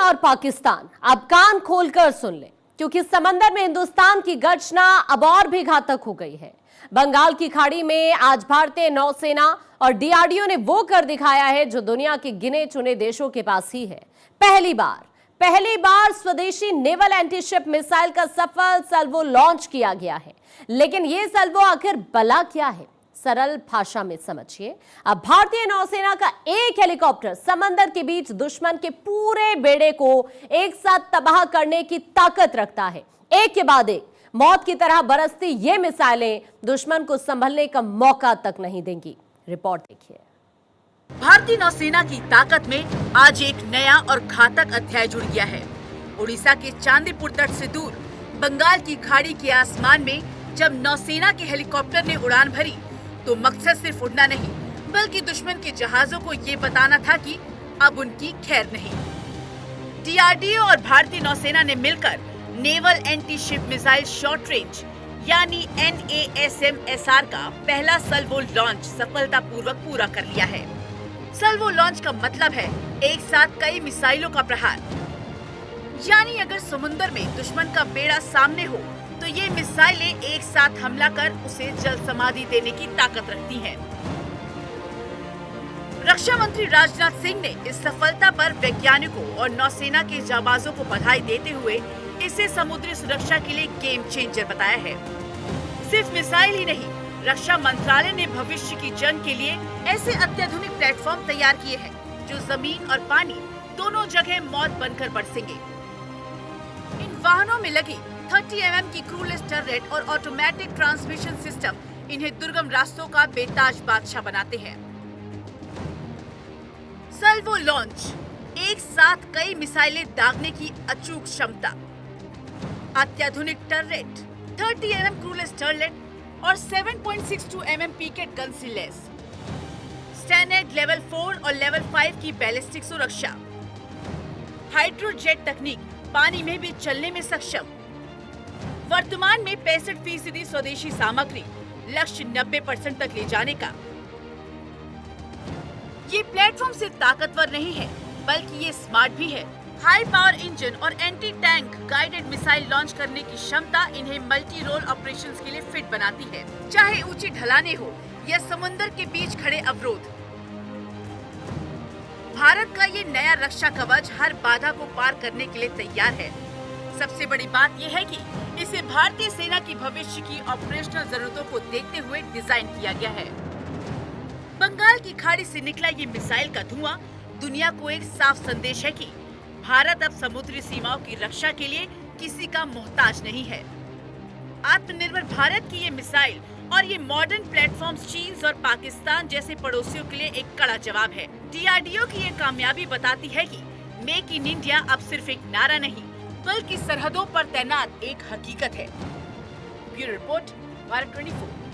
और पाकिस्तान, अब कान खोलकर सुन ले, क्योंकि समंदर में हिंदुस्तान की गर्जना अब और भी घातक हो गई है। बंगाल की खाड़ी में आज भारतीय नौसेना और डीआरडीओ ने वो कर दिखाया है जो दुनिया के गिने चुने देशों के पास ही है। पहली बार स्वदेशी नेवल एंटीशिप मिसाइल का सफल सल्वो लॉन्च किया गया है। लेकिन यह सल्वो आखिर बला क्या है, सरल भाषा में समझिए। अब भारतीय नौसेना का एक हेलीकॉप्टर समंदर के बीच दुश्मन के पूरे बेड़े को एक साथ तबाह करने की ताकत रखता है। एक के बाद एक मौत की तरह बरसती ये मिसाइलें दुश्मन को संभलने का मौका तक नहीं देंगी। रिपोर्ट देखिए। भारतीय नौसेना की ताकत में आज एक नया और घातक अध्याय जुड़ गया है। उड़ीसा के चांदीपुर तट से दूर बंगाल की खाड़ी के आसमान में जब नौसेना के हेलीकॉप्टर ने उड़ान भरी तो मकसद सिर्फ उड़ना नहीं, बल्कि दुश्मन के जहाजों को ये बताना था कि अब उनकी खैर नहीं। डीआरडीओ और भारतीय नौसेना ने मिलकर naval anti ship missile short range यानी NASMSR का पहला सल्वो लॉन्च सफलतापूर्वक पूरा कर लिया है। सल्वो लॉन्च का मतलब है एक साथ कई मिसाइलों का प्रहार, यानी अगर समुद्र में दुश्मन का बेड़ा सामने हो तो ये मिसाइलें एक साथ हमला कर उसे जल समाधि देने की ताकत रखती हैं। रक्षा मंत्री राजनाथ सिंह ने इस सफलता पर वैज्ञानिकों और नौसेना के जाबाजों को बधाई देते हुए इसे समुद्री सुरक्षा के लिए गेम चेंजर बताया है। सिर्फ मिसाइल ही नहीं, रक्षा मंत्रालय ने भविष्य की जंग के लिए ऐसे अत्याधुनिक प्लेटफॉर्म तैयार किए हैं जो जमीन और पानी दोनों जगह मौत बनकर बरसेंगे। इन वाहनों में लगी 30 mm की क्रूलेस टर्रेट और ऑटोमेटिक ट्रांसमिशन सिस्टम इन्हें दुर्गम रास्तों का बेताज बादशाह बनाते हैं। सल्वो लॉन्च, एक साथ कई मिसाइलें दागने की अचूक क्षमता, अत्याधुनिक टर्रेट, 30 mm क्रूलेस टर्रेट और 7.62 mm पीकेट गन से लैस, स्टैंडर्ड लेवल 4 और लेवल 5 की बैलिस्टिक सुरक्षा, हाइड्रोजेट तकनीक, पानी में भी चलने में सक्षम, वर्तमान में 65% स्वदेशी सामग्री, लक्ष्य 90% तक ले जाने का। ये प्लेटफॉर्म सिर्फ ताकतवर नहीं है, बल्कि ये स्मार्ट भी है। हाई पावर इंजन और anti tank guided missile launch करने की क्षमता इन्हें मल्टी रोल ऑपरेशंस के लिए फिट बनाती है, चाहे ऊंची ढलानें हो या समुद्र के बीच खड़े अवरोध। भारत का ये नया रक्षा कवच हर बाधा को पार करने के लिए तैयार है। सबसे बड़ी बात यह है कि इसे भारतीय सेना की भविष्य की ऑपरेशनल जरूरतों को देखते हुए डिजाइन किया गया है। बंगाल की खाड़ी से निकला ये मिसाइल का धुआं दुनिया को एक साफ संदेश है कि भारत अब समुद्री सीमाओं की रक्षा के लिए किसी का मोहताज नहीं है। आत्मनिर्भर भारत की ये मिसाइल और ये मॉडर्न प्लेटफॉर्म्स चीन और पाकिस्तान जैसे पड़ोसियों के लिए एक कड़ा जवाब है। डीआरडीओ की ये कामयाबी बताती है कि मेक इन इंडिया अब सिर्फ एक नारा नहीं, बल्कि सरहदों पर तैनात एक हकीकत है। Bureau report, Bharat 24।